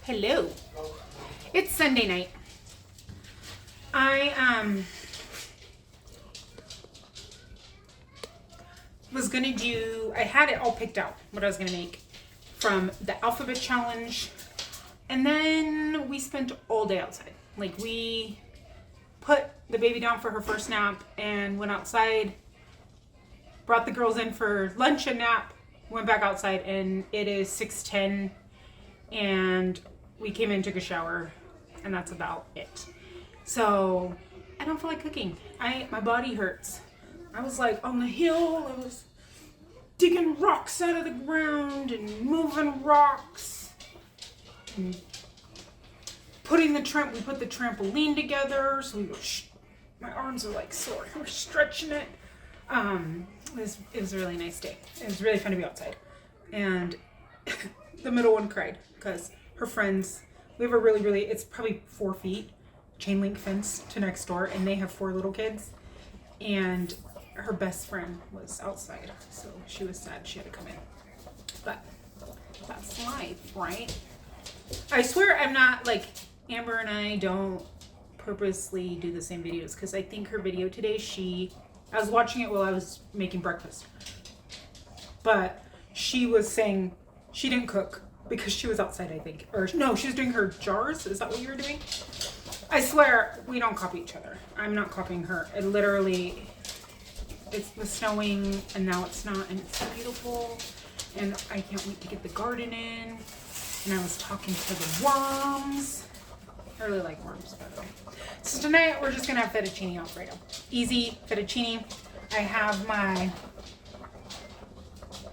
Hello. It's Sunday night. I was gonna do, I had it all picked out what I was gonna make from the alphabet challenge, and then we spent all day outside. Like, we put the baby down for her first nap and went outside, brought the girls in for lunch and nap, went back outside, and it is 6:10, and we came in, took a shower, and that's about it. So I don't feel like cooking. My body hurts. I was like on the hill, I was digging rocks out of the ground and moving rocks and putting we put the trampoline together, so we were my arms are like sore. We're stretching it. It was a really nice day. It was really fun to be outside. And the middle one cried because her friends, we have a really, it's probably 4 feet chain link fence to next door, and they have 4 little kids, and her best friend was outside, so she was sad she had to come in. But that's life, right? I swear I'm not, like, Amber and I don't purposely do the same videos, because I think her video today, I was watching it while I was making breakfast, but she was saying she didn't cook because she was outside, I think. Or no, she was doing her jars. Is that what you were doing? I swear, we don't copy each other. I'm not copying her. It literally, it was snowing and now it's not, and it's so beautiful. And I can't wait to get the garden in. And I was talking to the worms. I really like worms, by the way. So tonight we're just gonna have fettuccine alfredo. Easy fettuccine. I have my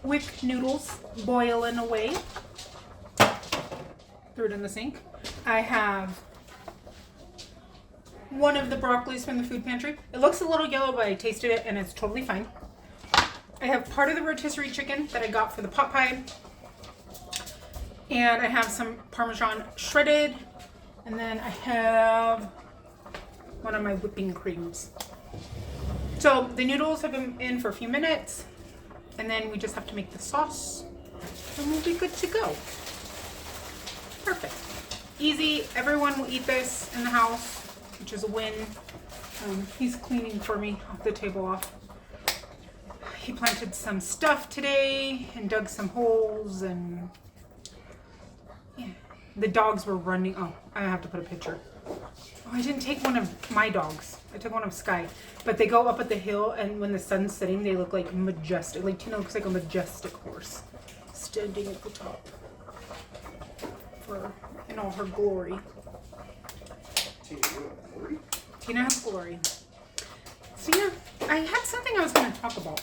wick noodles boiling away. Threw it in the sink. I have one of the broccolis from the food pantry. It looks a little yellow, but I tasted it and it's totally fine. I have part of the rotisserie chicken that I got for the pot pie. And I have some Parmesan shredded. And then I have one of my whipping creams. So the noodles have been in for a few minutes. And then we just have to make the sauce. And we'll be good to go. Perfect. Easy. Everyone will eat this in the house, which is a win. He's cleaning for me the table off. He planted some stuff today and dug some holes, and yeah, the dogs were running. Oh, I have to put a picture. Oh, I didn't take one of my dogs. I took one of Sky, but they go up at the hill, and when the sun's setting, they look like majestic. Like Tina looks like a majestic horse standing at the top. In all her glory. Tina has glory. So yeah, I had something I was going to talk about.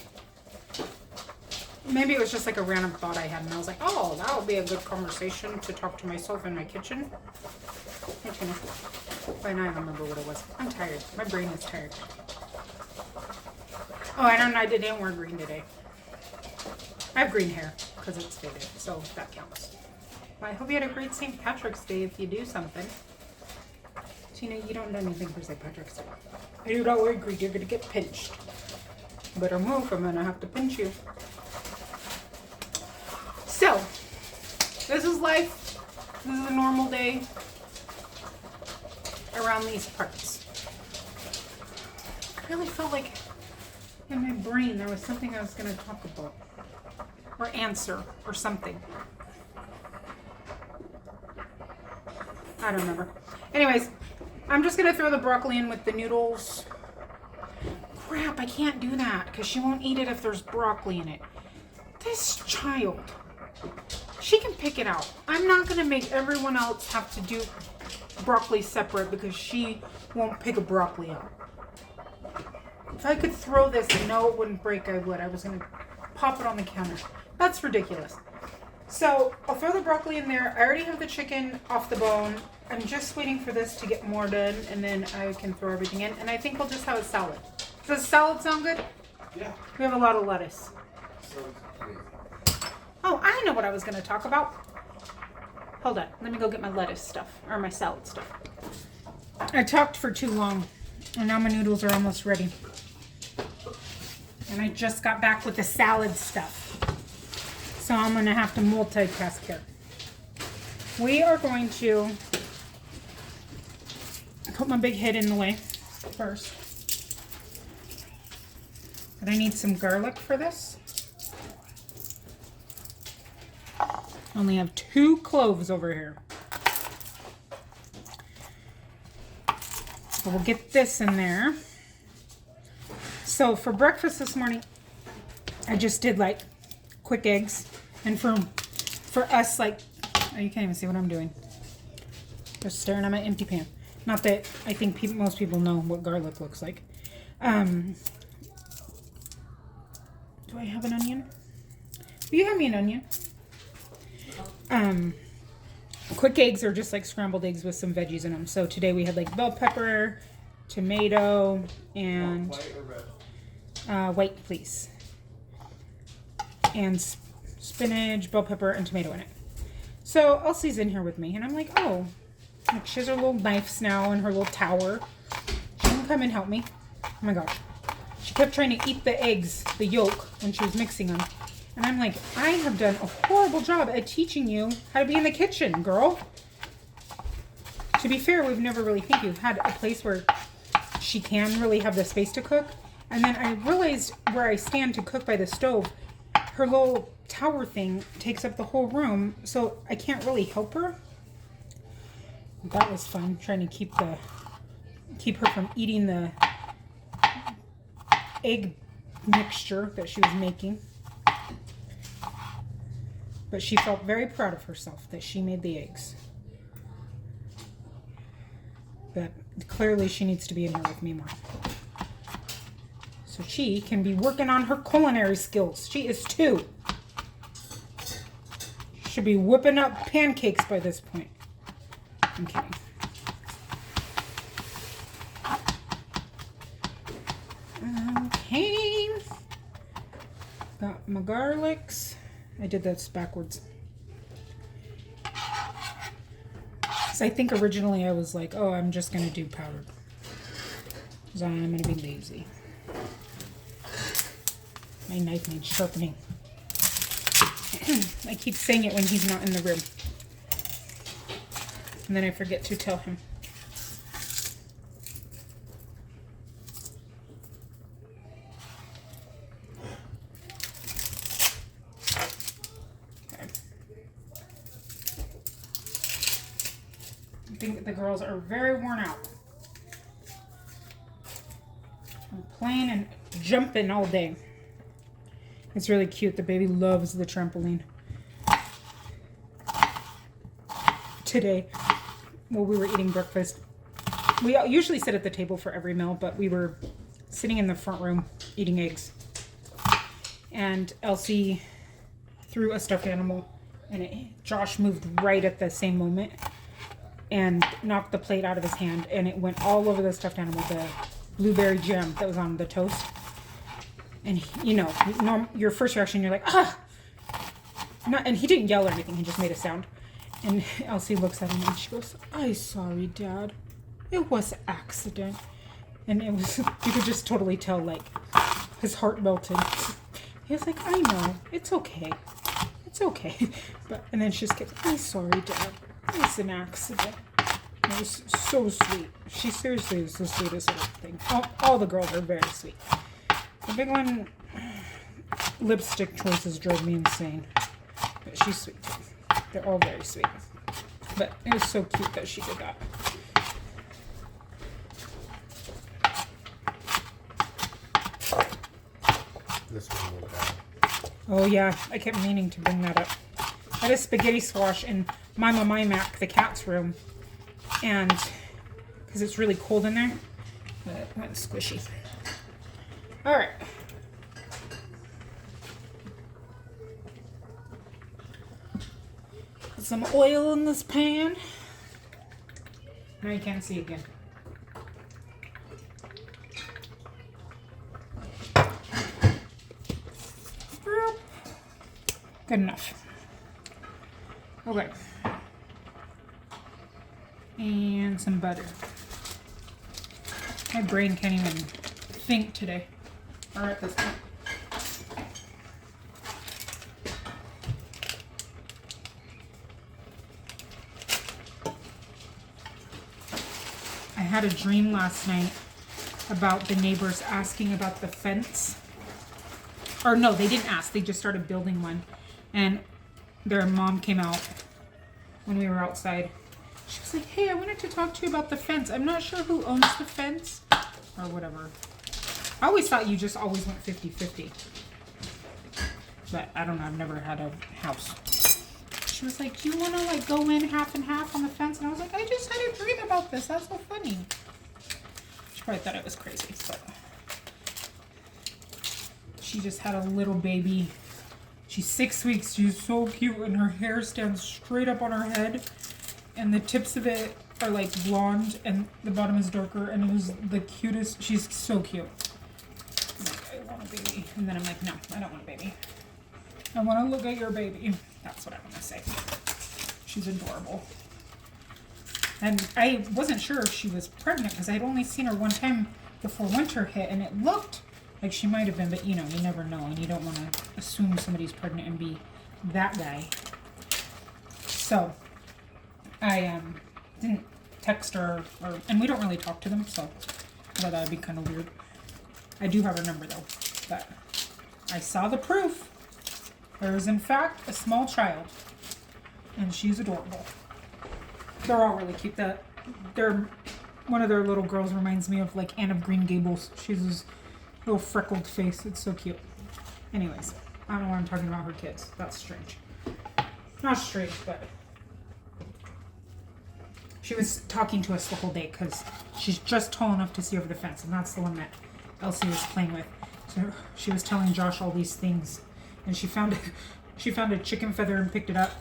Maybe it was just like a random thought I had, and I was like, oh, that would be a good conversation to talk to myself in my kitchen. Hey, Tina. By now I remember what it was. I'm tired. My brain is tired. Oh, I didn't wear green today. I have green hair because it's faded, so that counts. I hope you had a great St. Patrick's Day if you do something. Tina, you don't do anything for St. Patrick's Day. I do not wear green, you're going to get pinched. Better move, I'm going to have to pinch you. So, this is life. This is a normal day around these parts. I really felt like in my brain there was something I was going to talk about. Or answer, or something. I don't remember. Anyways, I'm just going to throw the broccoli in with the noodles. Crap, I can't do that because she won't eat it if there's broccoli in it. This child, she can pick it out. I'm not going to make everyone else have to do broccoli separate because she won't pick a broccoli out. If I could throw this and know it wouldn't break, I would. I was going to pop it on the counter. That's ridiculous. So I'll throw the broccoli in there. I already have the chicken off the bone. I'm just waiting for this to get more done, and then I can throw everything in. And I think we'll just have a salad. Does salad sound good? Yeah. We have a lot of lettuce. Oh, I know what I was going to talk about. Hold on. Let me go get my lettuce stuff, or my salad stuff. I talked for too long, and now my noodles are almost ready. And I just got back with the salad stuff. So I'm going to have to multitask here. we are going to put my big head in the way first. But I need some garlic for this. Only have 2 cloves over here. So we'll get this in there. So for breakfast this morning, I just did like quick eggs. And for us, like, oh, you can't even see what I'm doing. Just staring at my empty pan. Not that I think most people know what garlic looks like. Do I have an onion? Will you have me an onion? Quick eggs are just like scrambled eggs with some veggies in them. So today we had like bell pepper, tomato, and white or red? White, please. And spinach, bell pepper, and tomato in it. So Elsie's in here with me, and I'm like, oh, like she has her little knives now and her little tower. She can come and help me. Oh my gosh. She kept trying to eat the eggs, the yolk, when she was mixing them. And I'm like, I have done a horrible job at teaching you how to be in the kitchen, girl. To be fair, we've never really, thank you, had a place where she can really have the space to cook. And then I realized where I stand to cook by the stove, her little tower thing takes up the whole room, so I can't really help her. That was fun, trying to keep her from eating the egg mixture that she was making. But she felt very proud of herself that she made the eggs. But clearly she needs to be in here with me more. So she can be working on her culinary skills. She is 2. Should be whipping up pancakes by this point. Okay. Okay. Got my garlics. I did this backwards. So I think originally I was like, oh, I'm just going to do powdered. Because I'm going to be lazy. My knife needs sharpening. I keep saying it when he's not in the room. And then I forget to tell him. I think the girls are very worn out. I'm playing and jumping all day. It's really cute. The baby loves the trampoline. Today, while we were eating breakfast, we usually sit at the table for every meal, but we were sitting in the front room eating eggs. And Elsie threw a stuffed animal, and Josh moved right at the same moment and knocked the plate out of his hand, and it went all over the stuffed animal, the blueberry jam that was on the toast. And you know, your first reaction, you're like, ah! And he didn't yell or anything, he just made a sound. And Elsie looks at him and she goes, I'm sorry, Dad. It was an accident. And it was, you could just totally tell, like, his heart melted. He was like, I know, it's okay. It's okay. And then she just kept, I'm sorry, Dad. It's an accident. It was so sweet. She seriously is the sweetest little thing. All the girls are very sweet. The big one, lipstick choices drove me insane. But she's sweet too. They're all very sweet. But it was so cute that she did that. This one will die. Oh yeah, I kept meaning to bring that up. I had a spaghetti squash in Mima Mac, the cat's room. And, because it's really cold in there, it went squishy. Alright. Put some oil in this pan. Now you can't see again. Good enough. Okay. And some butter. My brain can't even think today. Or at this point. had a dream last night about the neighbors asking about the fence. Or no, they didn't ask. They just started building one. And their mom came out when we were outside. She was like, hey, I wanted to talk to you about the fence. I'm not sure who owns the fence. Or whatever. I always thought you just always went 50-50. But I don't know. I've never had a house. She was like, do you want to like go in half and half on the fence? And I was like, I just had a dream about this. That's so funny. She probably thought it was crazy. But she just had a little baby. She's 6 weeks. She's so cute. And her hair stands straight up on her head. And the tips of it are like blonde. And the bottom is darker. And it was the cutest. She's so cute. I'm like, I want a baby. And then I'm like, no, I don't want a baby. I want to look at your baby. That's what I want to say. She's adorable. And I wasn't sure if she was pregnant because I'd only seen her one time before winter hit. And it looked like she might have been. But, you know, you never know. And you don't want to assume somebody's pregnant and be that guy. So, I didn't text her. And we don't really talk to them. So, I thought that would be kind of weird. I do have her number, though. But I saw the proof. There is, in fact, a small child, and she's adorable. They're all really cute. One of their little girls reminds me of, like, Anne of Green Gables. She's this little freckled face. It's so cute. Anyways, I don't know why I'm talking about her kids. That's strange. Not strange, but she was talking to us the whole day because she's just tall enough to see over the fence, and that's the one that Elsie was playing with. So she was telling Josh all these things. And she found a chicken feather and picked it up.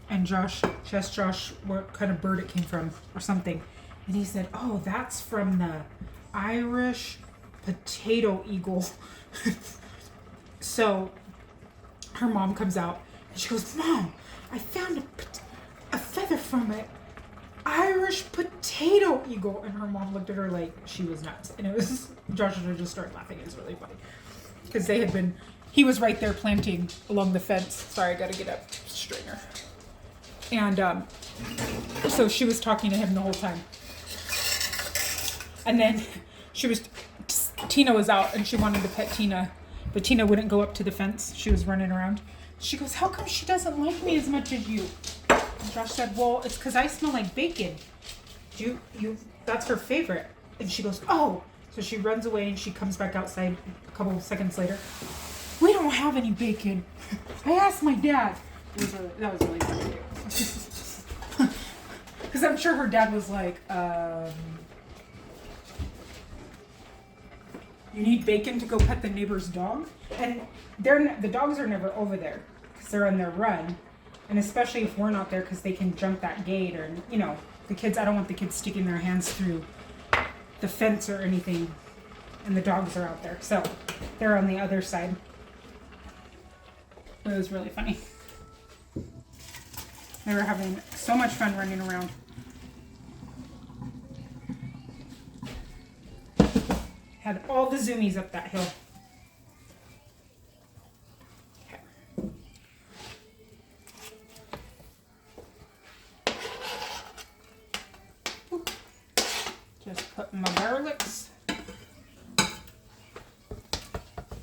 And she asked Josh what kind of bird it came from or something. And he said, oh, that's from the Irish potato eagle. So her mom comes out and she goes, Mom, I found a feather from it. Irish potato eagle. And her mom looked at her like she was nuts. And it was, Josh and I just started laughing. It was really funny. Because he was right there planting along the fence. Sorry, I gotta get up straighter. And so she was talking to him the whole time. And then Tina was out and she wanted to pet Tina, but Tina wouldn't go up to the fence. She was running around. She goes, how come she doesn't like me as much as you? And Josh said, well, it's because I smell like bacon. That's her favorite. And she goes, oh. So she runs away and she comes back outside a couple of seconds later. We don't have any bacon. I asked my dad. That was really funny. Because I'm sure her dad was like, you need bacon to go pet the neighbor's dog? And the dogs are never over there because they're on their run. And especially if we're not there because they can jump that gate or, you know, I don't want the kids sticking their hands through the fence or anything. And the dogs are out there. So they're on the other side. It was really funny. They were having so much fun running around. Had all the zoomies up that hill. Okay. Just put my garlics.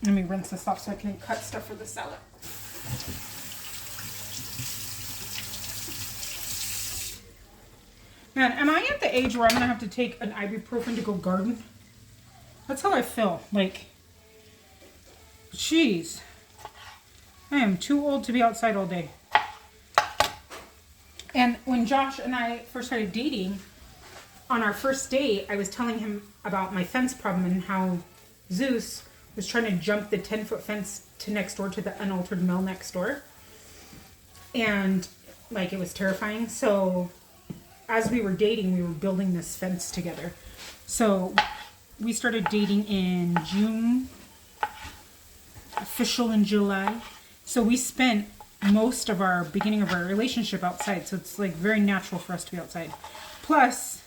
Let me rinse this off so I can cut stuff for the salad. Man, am I at the age where I'm going to have to take an ibuprofen to go garden? That's how I feel. Like, jeez. I am too old to be outside all day. And when Josh and I first started dating, on our first date, I was telling him about my fence problem and how Zeus was trying to jump the 10-foot fence to next door to the unaltered mill next door. And, like, it was terrifying. So, as we were dating, we were building this fence together. So, we started dating in June, official in July. So, we spent most of our beginning of our relationship outside. So, it's, like, very natural for us to be outside. Plus,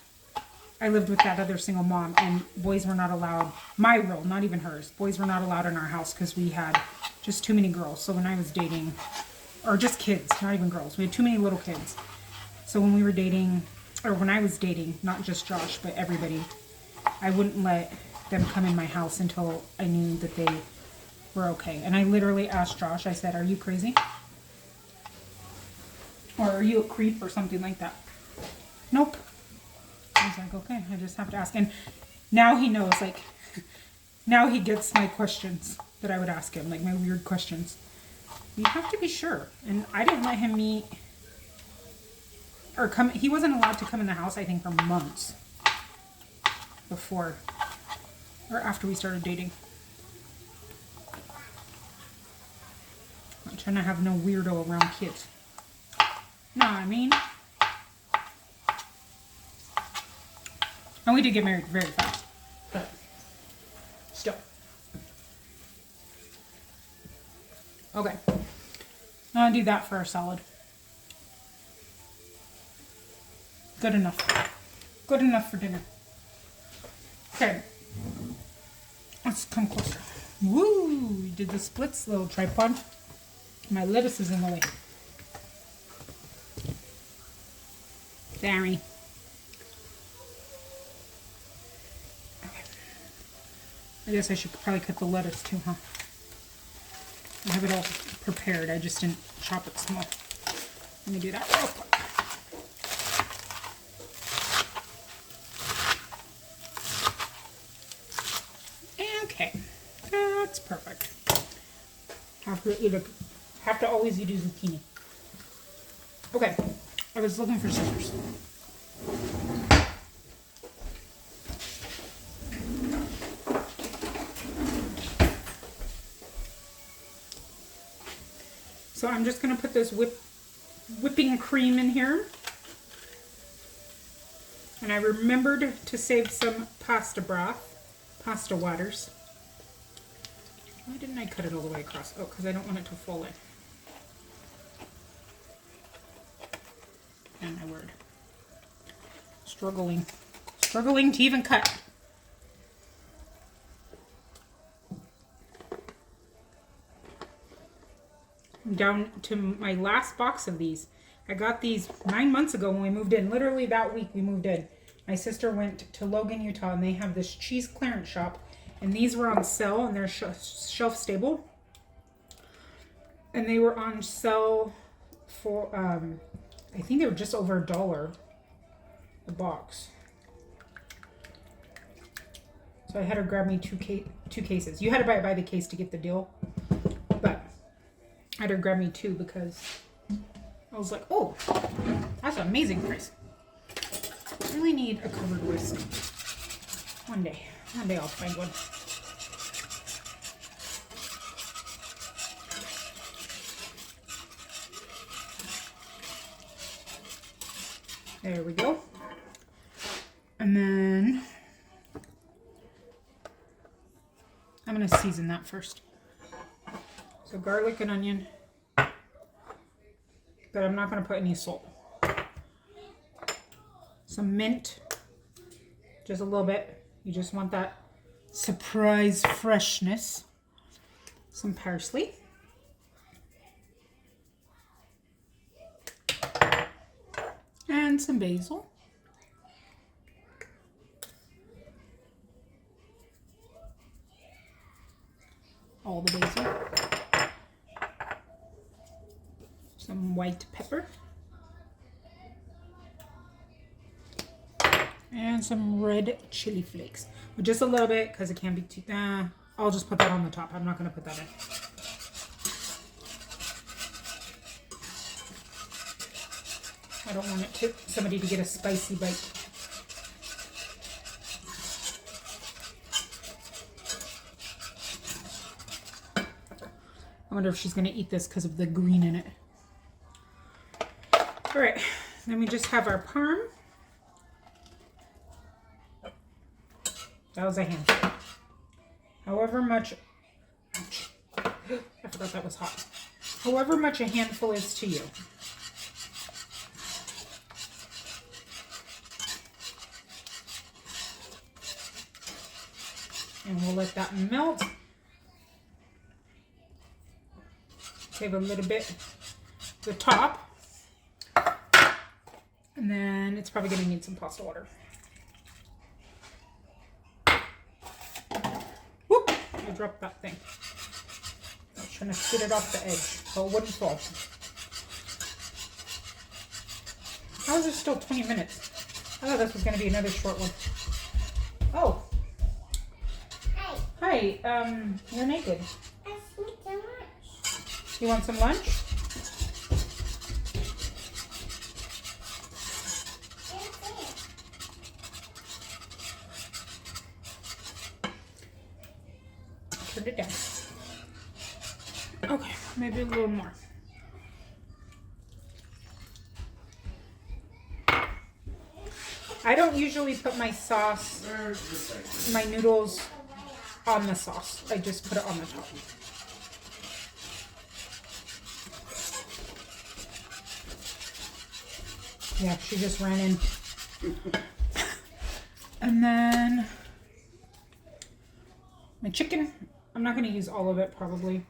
I lived with that other single mom, and boys were not allowed. My rule, not even hers. Boys were not allowed in our house because we had just too many girls. So when I was dating, or just kids, not even girls. We had too many little kids. So when we were dating, or when I was dating, not just Josh, but everybody, I wouldn't let them come in my house until I knew that they were okay. And I literally asked Josh, I said, are you crazy? Or are you a creep or something like that? Nope. I was like, okay, I just have to ask. And now he knows, like, now he gets my questions that I would ask him, like my weird questions. You have to be sure. And I didn't let him meet or come. He wasn't allowed to come in the house, I think, for months before or after we started dating. I'm trying to have no weirdo around kids. Know what I mean? And we did get married very fast, but still. Okay. I'm gonna do that for our salad. Good enough. Good enough for dinner. Okay. Let's come closer. Woo! We did the splits, little tripod. My lettuce is in the way. Sorry. Okay. I guess I should probably cut the lettuce too, huh? I have it all prepared. I just didn't chop it small. Let me do that real quick. Okay, that's perfect. Have to always eat a zucchini. Okay, I was looking for scissors. So I'm just going to put this whipping cream in here. And I remembered to save some pasta waters. Why didn't I cut it all the way across? Oh, because I don't want it to fall in. And my word. Struggling to even cut. I'm down to my last box of these. I got these 9 months ago when we moved in. Literally that week we moved in. My sister went to Logan, Utah, and they have this cheese clearance shop. And these were on sale, and they're shelf stable. And they were on sale for, I think they were just over $1 a box. So I had her grab me two cases. You had to buy the case to get the deal. But I had her grab me two because I was like, oh, that's an amazing price. I really need a covered whisk. One day I'll find one. There we go. And then I'm going to season that first. So garlic and onion. But I'm not going to put any salt. Some mint. Just a little bit. You just want that surprise freshness. Some parsley. And some basil. All the basil. Some white pepper. And some red chili flakes. But just a little bit because it can't be too... I'll just put that on the top. I'm not going to put that in. I don't want somebody to get a spicy bite. I wonder if she's going to eat this because of the green in it. All right, then we just have our parm. That was a handful. However much, I forgot that was hot. However much a handful is to you. And we'll let that melt. Save a little bit the top. And then it's probably going to need some pasta water. Whoop! I dropped that thing. I was trying to get it off the edge, so it wouldn't fall. How is it still 20 minutes? I thought this was going to be another short one. Oh. Hi. You're naked. I want some lunch. You want some lunch? Turn it down. Okay, maybe a little more. I don't usually put my sauce, my noodles on the sauce. I just put it on the top. Yeah, she just ran in. And then my chicken. I'm not going to use all of it probably.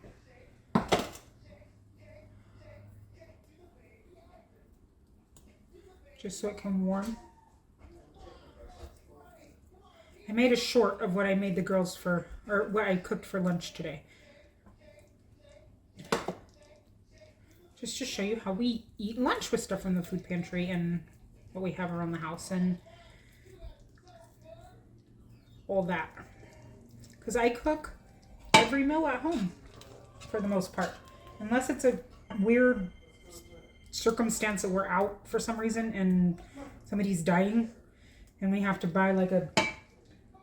Just so it can warm. I made a short of what I made the girls for, or what I cooked for lunch today. Just to show you how we eat lunch with stuff from the food pantry and what we have around the house and all that. Because I cook every meal at home for the most part. Unless it's a weird circumstance that we're out for some reason and somebody's dying and we have to buy like a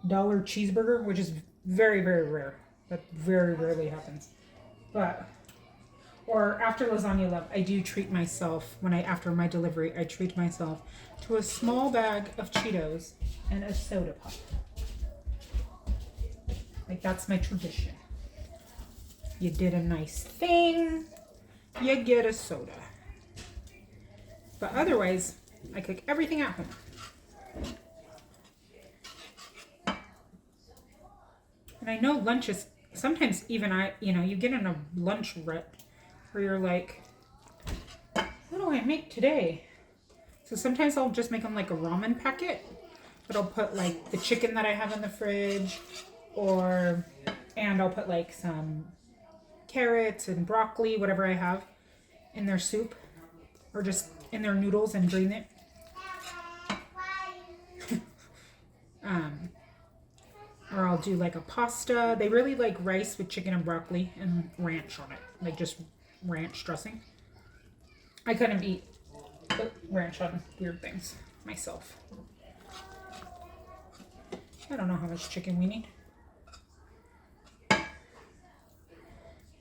$1 cheeseburger, which is very, very rare. That very rarely happens. But, or after lasagna love, I do treat myself, after my delivery, I treat myself to a small bag of Cheetos and a soda pop. Like, that's my tradition. You did a nice thing, you get a soda. But otherwise, I cook everything at home. And I know lunch is, sometimes even you get in a lunch rut where you're like, what do I make today? So sometimes I'll just make them like a ramen packet, but I'll put like the chicken that I have in the fridge, and I'll put like some carrots and broccoli, whatever I have, in their soup, or just in their noodles and drain it. Or I'll do like a pasta. They really like rice with chicken and broccoli and ranch on it. Like just ranch dressing. I couldn't eat ranch on weird things myself. I don't know how much chicken we need.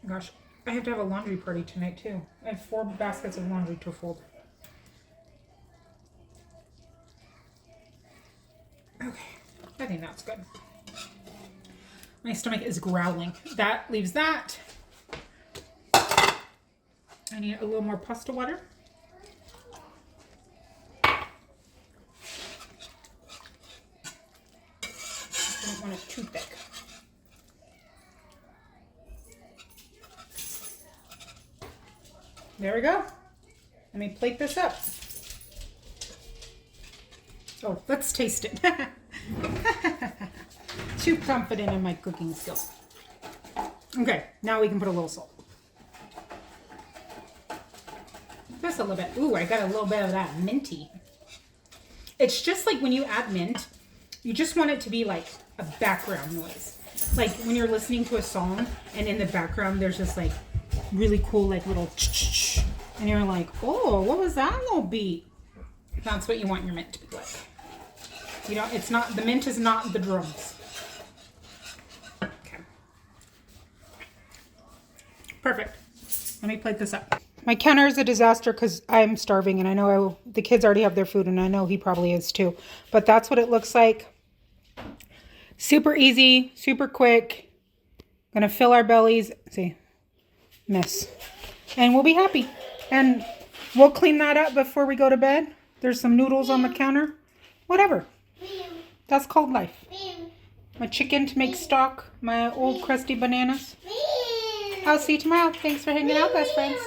Gosh, I have to have a laundry party tonight too. I have 4 baskets of laundry to fold. Okay, I think that's good. My stomach is growling. That leaves that. I need a little more pasta water. I don't want it too thick. There we go. Let me plate this up. Oh, let's taste it. Too confident in my cooking skills. Okay, now we can put a little salt. Just a little bit. Ooh, I got a little bit of that minty. It's just like when you add mint, you just want it to be like a background noise. Like when you're listening to a song and in the background there's this like really cool like little ch-ch-ch, and you're like, oh, what was that little beat? That's what you want your mint to be like. You know, it's not, the mint is not the drums. Okay. Perfect. Let me plate this up. My counter is a disaster because I'm starving and I know the kids already have their food and I know he probably is too. But that's what it looks like. Super easy, super quick. Gonna fill our bellies. See, mess. And we'll be happy. And we'll clean that up before we go to bed. There's some noodles on the counter. Whatever. That's called life. My chicken to make stock. My old crusty bananas. I'll see you tomorrow. Thanks for hanging out, best friends.